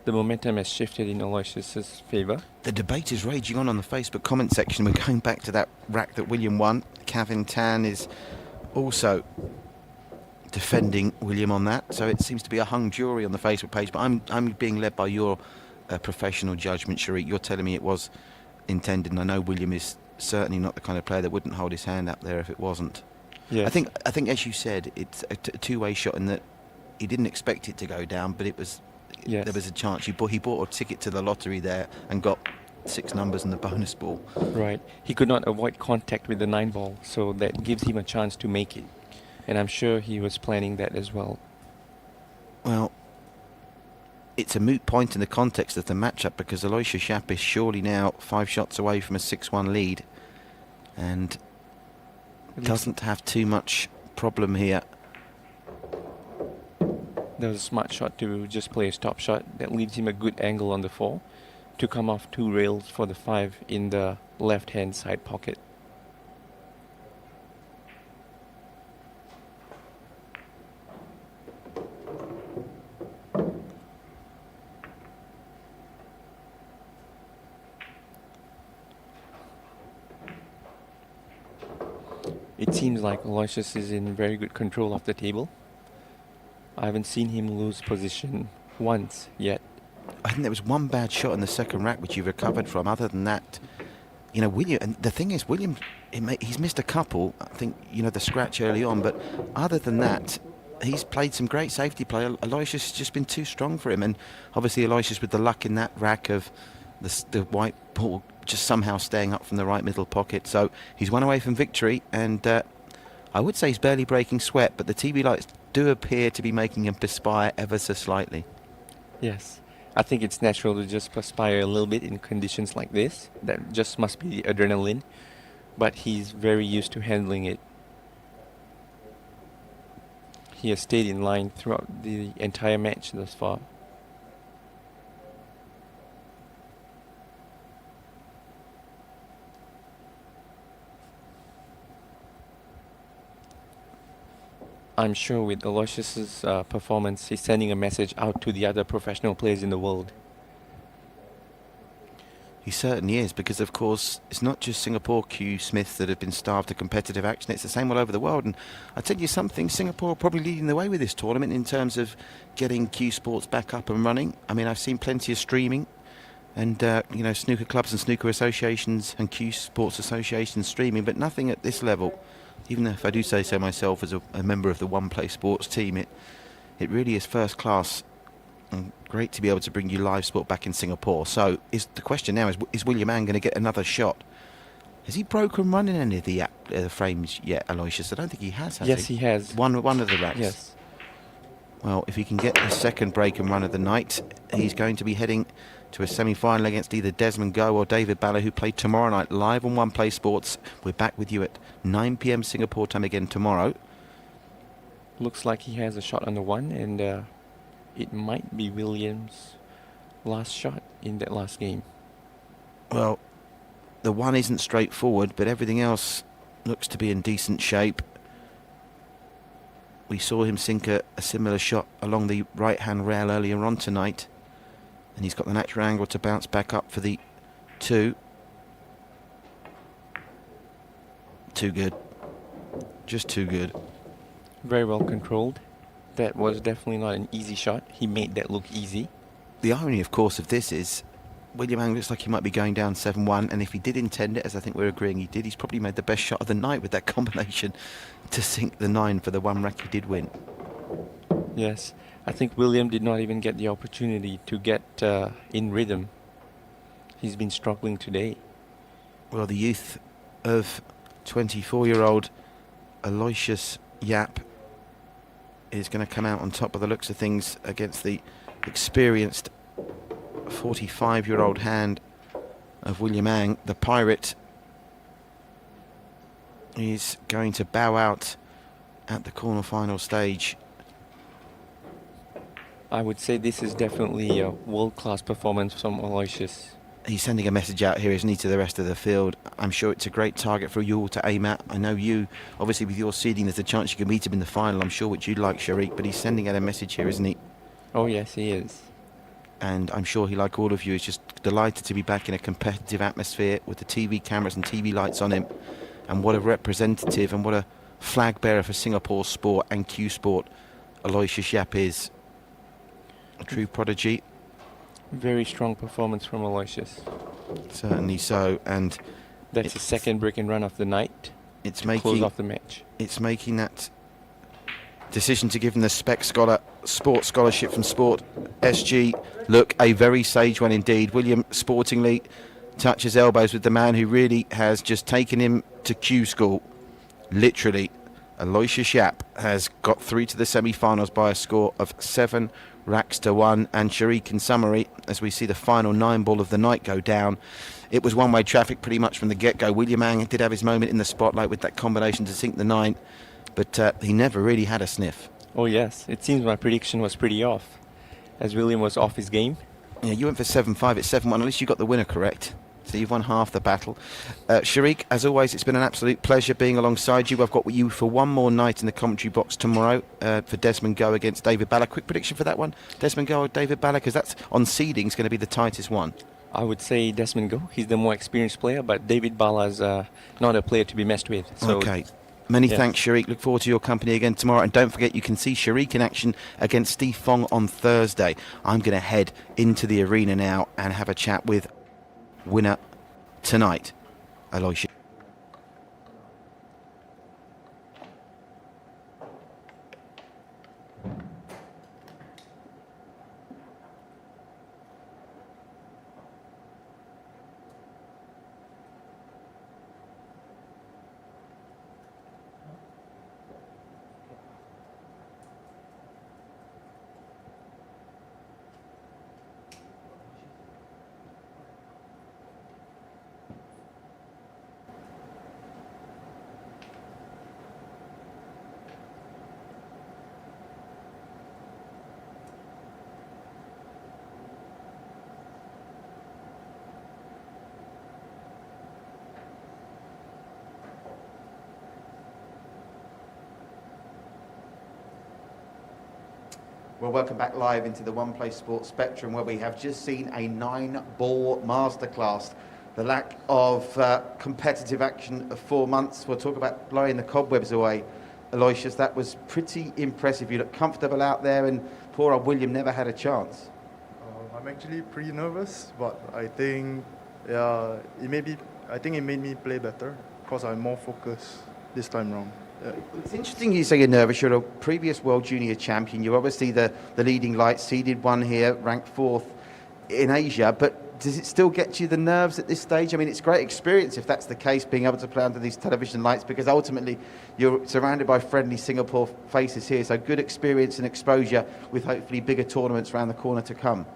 The momentum has shifted in Aloysius' favour. The
debate is raging on the Facebook comment section. We're going back to that rack that William won. Kevin Tan is also defending William on that. So it seems to be a hung jury on the Facebook page. But I'm being led by your professional judgment, Sharik. You're telling me it was intended, and I know William is certainly not the kind of player that wouldn't hold his hand up there if it wasn't.
Yes.
I think as you said, it's a two-way shot in that he didn't expect it to go down, but it was
Yes.
there was a chance. He bought a ticket to the lottery there and got 6 numbers in the bonus ball.
Right. He could not avoid contact with the 9 ball, so that gives him a chance to make it. And I'm sure he was planning that as well.
Well, it's a moot point in the context of the matchup because Aloysius Yapp is surely now 5 shots away from a 6-1 lead and doesn't have too much problem here.
There was a smart shot to just play a stop shot that leaves him a good angle on the 4 to come off 2 rails for the 5 in the left-hand side pocket. It seems like Aloysius is in very good control of the table. I haven't seen him lose position once yet.
I think there was one bad shot in the second rack which he recovered from. Other than that, you know, William, and the thing is, William, he's missed a couple. I think, you know, the scratch early on, but other than that, he's played some great safety play. Aloysius has just been too strong for him, and obviously Aloysius with the luck in that rack of the white ball just somehow staying up from the right middle pocket. So he's one away from victory, and I would say he's barely breaking sweat, but the TV lights do appear to be making him perspire ever so slightly.
Yes, I think it's natural to just perspire a little bit in conditions like this. That just must be the adrenaline, but he's very used to handling it. He has stayed in line throughout the entire match thus far. I'm sure with Aloysius's performance, he's sending a message out to the other professional players in the world.
He certainly is, because of course it's not just Singapore Q Smiths that have been starved of competitive action, it's the same all over the world. And I tell you something, Singapore are probably leading the way with this tournament in terms of getting Cuesports back up and running. I mean, I've seen plenty of streaming, and you know, snooker clubs and snooker associations and Cuesports associations streaming, but nothing at this level. Even if I do say so myself as a member of the One Play Sports team, it really is first class and great to be able to bring you live sport back in Singapore. So the question now is William Ang going to get another shot? Has he broken running any of the frames yet, Aloysius? I don't think he has
Yes, he has.
One of the racks.
Yes.
Well, if he can get the second break and run of the night, he's going to be heading to a semi-final against either Desmond Go or David Balla, who play tomorrow night live on One Play Sports. We're back with you at 9 p.m. Singapore time again tomorrow.
Looks like he has a shot on the 1, and it might be Williams' last shot in that last game.
Well, the 1 isn't straightforward, but everything else looks to be in decent shape. We saw him sink a similar shot along the right-hand rail earlier on tonight, and he's got the natural angle to bounce back up for the 2. Too good. Just too good.
Very well controlled. That was definitely not an easy shot. He made that look easy.
The irony, of course, of this is William Ang looks like he might be going down 7-1, and if he did intend it, as I think we're agreeing he did, he's probably made the best shot of the night with that combination to sink the 9 for the 1 rack he did win.
Yes, I think William did not even get the opportunity to get in rhythm. He's been struggling today.
Well, the youth of 24-year-old Aloysius Yapp is going to come out on top of the looks of things against the experienced 45-year-old hand of William Ang. The Pirate is going to bow out at the quarter-final stage.
I would say this is definitely a world-class performance from Aloysius.
He's sending a message out here, isn't he, to the rest of the field. I'm sure it's a great target for you all to aim at. I know you, obviously with your seeding, there's a chance you can meet him in the final, I'm sure, which you'd like, Sharik, but he's sending out a message here, isn't he?
Oh yes, he is.
And I'm sure he, like all of you, is just delighted to be back in a competitive atmosphere with the TV cameras and TV lights on him. And what a representative and what flag bearer for Singapore Sport and Cuesport, Aloysius Yapp is a true prodigy.
Very strong performance from Aloysius.
Certainly so, and
That's his second break and run of the night.
it's
Close
making
off the match.
it's making that decision to give him the Sports Scholarship from Sport SG. Look, a very sage one indeed. William sportingly touches elbows with the man who really has just taken him to Q school. Literally, Aloysius Yapp has got through to the semi-finals by a score of 7 racks to 1. And Sharik, in summary, as we see the final 9 ball of the night go down, it was one-way traffic pretty much from the get-go. William Ang did have his moment in the spotlight with that combination to sink the 9, but he never really had a sniff.
Oh yes, it seems my prediction was pretty off, as William was off his game.
Yeah, you went for 7-5, it's 7-1. At least you got the winner correct. So you've won half the battle. Sharik, as always, it's been an absolute pleasure being alongside you. I've got you for one more night in the commentary box tomorrow for Desmond Go against David Balla. Quick prediction for that one, Desmond Go or David Balla, because that's on seeding is going to be the tightest one.
I would say Desmond Go. He's the more experienced player, but David Balla's not a player to be messed with. So
Okay. Many
yes.
thanks, Sharik. Look forward to your company again tomorrow. And don't forget, you can see Sharik in action against Steve Fong on Thursday. I'm going to head into the arena now and have a chat with winner tonight, Aloysius. Well, welcome back live into the One Play Sports Spectrum, where we have just seen a 9-ball masterclass. The lack of competitive action of 4 months. We'll talk about blowing the cobwebs away. Aloysius, that was pretty impressive. You look comfortable out there, and poor old William never had a chance.
I'm actually pretty nervous, but I think it made me play better because I'm more focused this time round. Yeah.
It's interesting you say you're nervous. You're a previous World Junior champion. You're obviously the leading light, seeded one here, ranked 4th in Asia. But does it still get you the nerves at this stage? I mean, it's a great experience if that's the case, being able to play under these television lights, because ultimately you're surrounded by friendly Singapore faces here. So good experience and exposure with hopefully bigger tournaments around the corner to come.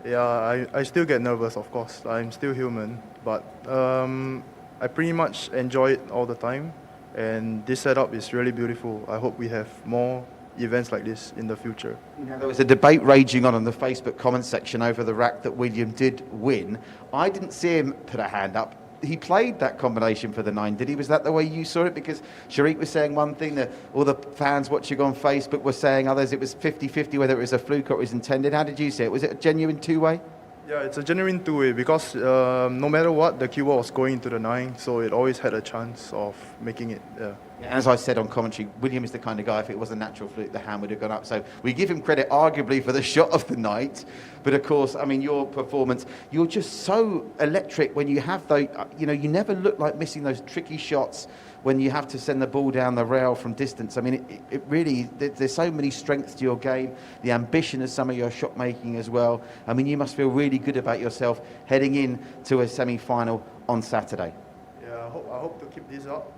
Yeah, I still get nervous, of course. I'm still human, but I pretty much enjoy it all the time. And this setup is really beautiful. I hope we have more events like this in the future.
Now, there was a debate raging on the Facebook comment section over the rack that William did win. I didn't see him put a hand up. He played that combination for the 9, did he? Was that the way you saw it? Because Sharik was saying one thing, all the fans watching on Facebook were saying others. It was 50-50 whether it was a fluke or it was intended. How did you see it? Was it a genuine two-way?
Yeah, it's a genuine two-way because no matter what, the keyword was going into the 9, so it always had a chance of making it. Yeah.
As I said on commentary, William is the kind of guy, if it was a natural fluke, the hand would have gone up. So we give him credit, arguably, for the shot of the night. But of course, I mean, your performance, you're just so electric when you have those, you never look like missing those tricky shots when you have to send the ball down the rail from distance. I mean, it really, there's so many strengths to your game, the ambition of some of your shot making as well. I mean, you must feel really good about yourself heading in to a semi-final on Saturday.
Yeah, I hope to keep this up.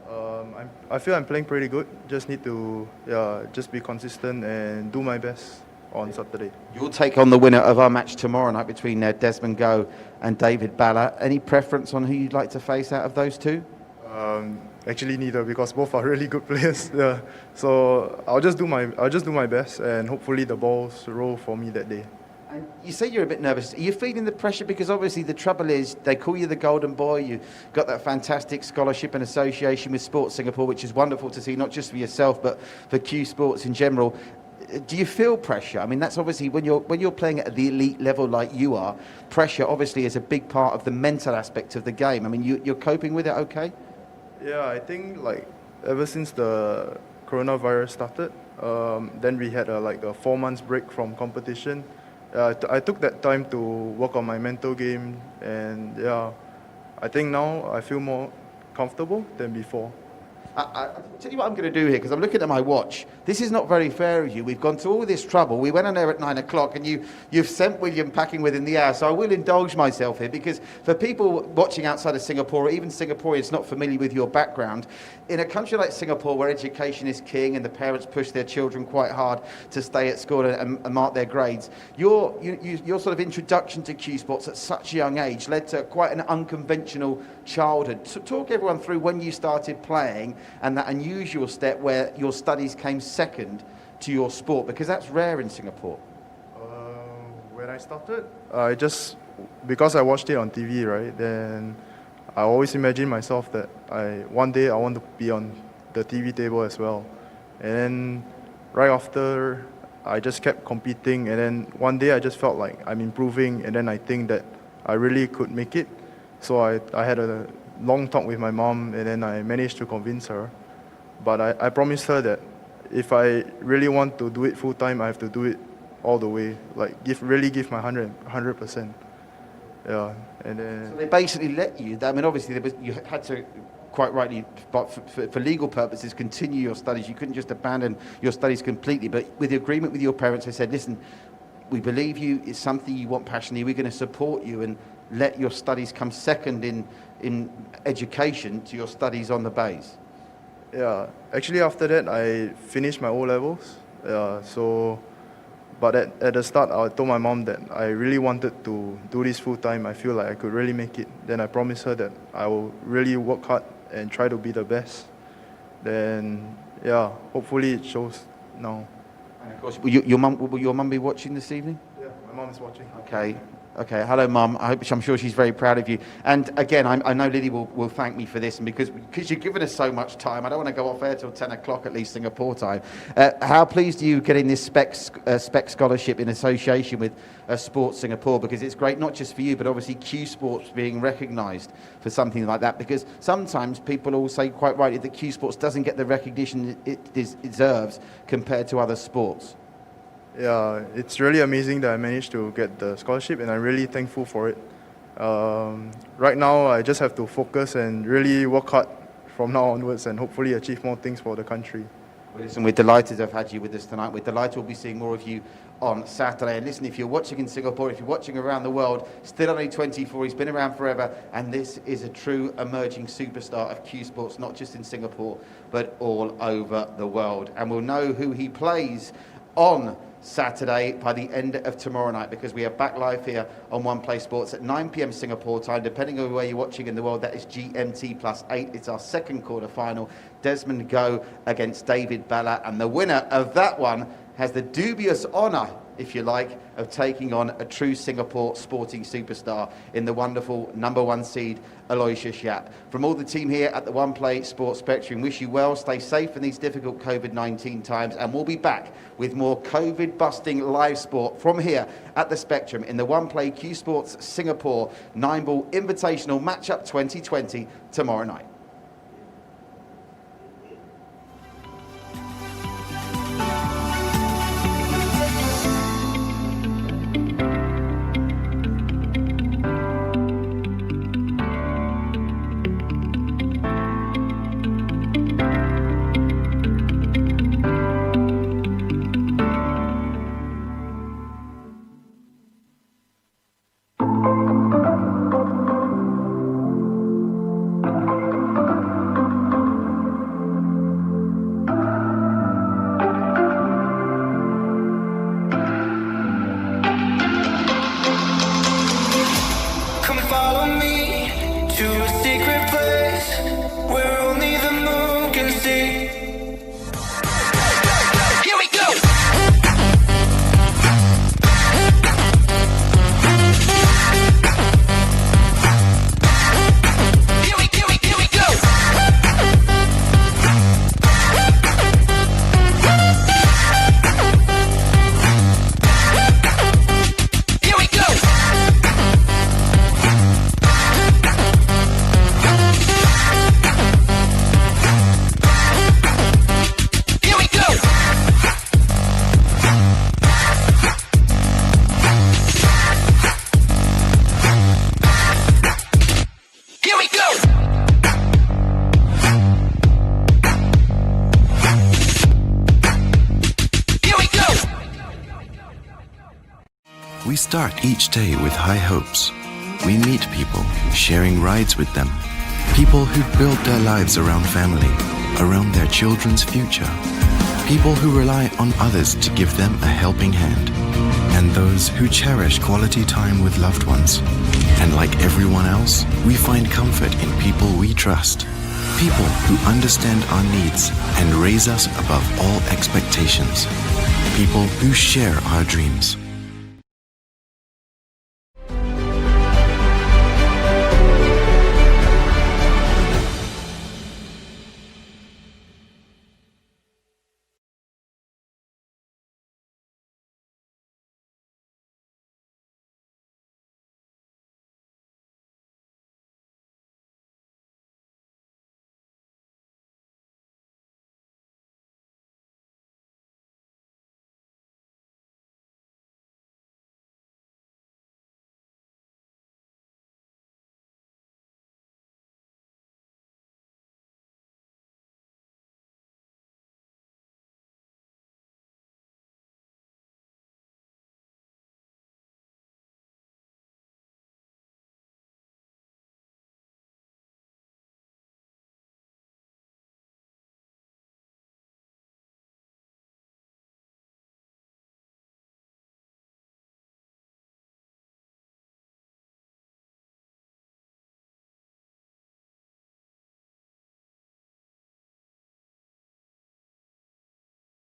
I feel I'm playing pretty good. Just need to just be consistent and do my best on Saturday.
You'll take on the winner of our match tomorrow night between Desmond Go and David Balla. Any preference on who you'd like to face out of those two?
Actually, neither, because both are really good players. Yeah. So I'll just do my best, and hopefully the balls roll for me that day.
And you say you're a bit nervous. Are you feeling the pressure? Because obviously the trouble is they call you the golden boy. You've got that fantastic scholarship and association with Sports Singapore, which is wonderful to see, not just for yourself, but for Cuesports in general. Do you feel pressure? I mean, that's obviously when you're playing at the elite level like you are, pressure obviously is a big part of the mental aspect of the game. I mean, you're coping with it okay?
Yeah, I think ever since the coronavirus started. Then we had like a 4 months break from competition. I took that time to work on my mental game, and yeah, I think now I feel more comfortable than before.
I'll tell you what I'm going to do here, because I'm looking at my watch. This is not very fair of you. We've gone to all this trouble. We went on there at 9 o'clock, and you've sent William packing within the hour. So I will indulge myself here, because for people watching outside of Singapore, or even Singaporeans not familiar with your background, in a country like Singapore where education is king and the parents push their children quite hard to stay at school and mark their grades, your sort of introduction to Cuesports at such a young age led to quite an unconventional childhood. So talk everyone through when you started playing and that unusual step where your studies came second to your sport, because that's rare in Singapore.
When I started, because I watched it on TV, right, then I always imagined myself that one day I want to be on the TV table as well. And then right after, I just kept competing, and then one day I just felt like I'm improving, and then I think that I really could make it. So I had a long talk with my mom, and then I managed to convince her. But I promised her that if I really want to do it full time, I have to do it all the way, like really give my 100%. Yeah, and then
So they basically let you, I mean, obviously you had to, quite rightly, but for legal purposes, continue your studies. You couldn't just abandon your studies completely. But with the agreement with your parents, they said, listen, we believe you, it's something you want passionately, we're going to support you and let your studies come second in education to your studies on the base.
yeah, actually after that I finished my O-levels. But at the start I told my mom that I really wanted to do this full time. I feel like I could really make it. Then I promised her that I will really work hard and try to be the best. Then yeah, hopefully it shows now.
And of course, will your mum be watching this evening?
Yeah, my mom is watching.
Okay. Hello, Mum. I'm sure she's very proud of you. And again, I know Lily will thank me for this, and because you've given us so much time, I don't want to go off air till 10 o'clock at least Singapore time. How pleased are you getting this spec scholarship in association with Sports Singapore? Because it's great not just for you, but obviously Cuesports being recognised for something like that. Because sometimes people all say quite rightly that Cuesports doesn't get the recognition it deserves compared to other sports.
Yeah, it's really amazing that I managed to get the scholarship, and I'm really thankful for it. Right now, I just have to focus and really work hard from now onwards and hopefully achieve more things for the country.
Well, listen, we're delighted to have had you with us tonight. We're delighted we'll be seeing more of you on Saturday. And listen, if you're watching in Singapore, if you're watching around the world, still only 24, he's been around forever, and this is a true emerging superstar of Cuesports, not just in Singapore, but all over the world. And we'll know who he plays on Saturday by the end of tomorrow night, because we are back live here on One Play Sports at 9 p.m. Singapore time. Depending on where you're watching in the world, that is GMT +8. It's our second quarter final. Desmond Go against David Balla, and the winner of that one has the dubious honour, if you like, of taking on a true Singapore sporting superstar in the wonderful #1 seed, Aloysius Yapp. From all the team here at the One Play Sports Spectrum, wish you well, stay safe in these difficult COVID-19 times, and we'll be back with more COVID-busting live sport from here at the Spectrum in the One Play Cuesports Singapore 9-ball Invitational Matchup 2020 tomorrow night.
start each day with high hopes. We meet people, sharing rides with them. People who build their lives around family, around their children's future. People who rely on others to give them a helping hand. And those who cherish quality time with loved ones. And like everyone else, we find comfort in people we trust. People who understand our needs and raise us above all expectations. People who share our dreams.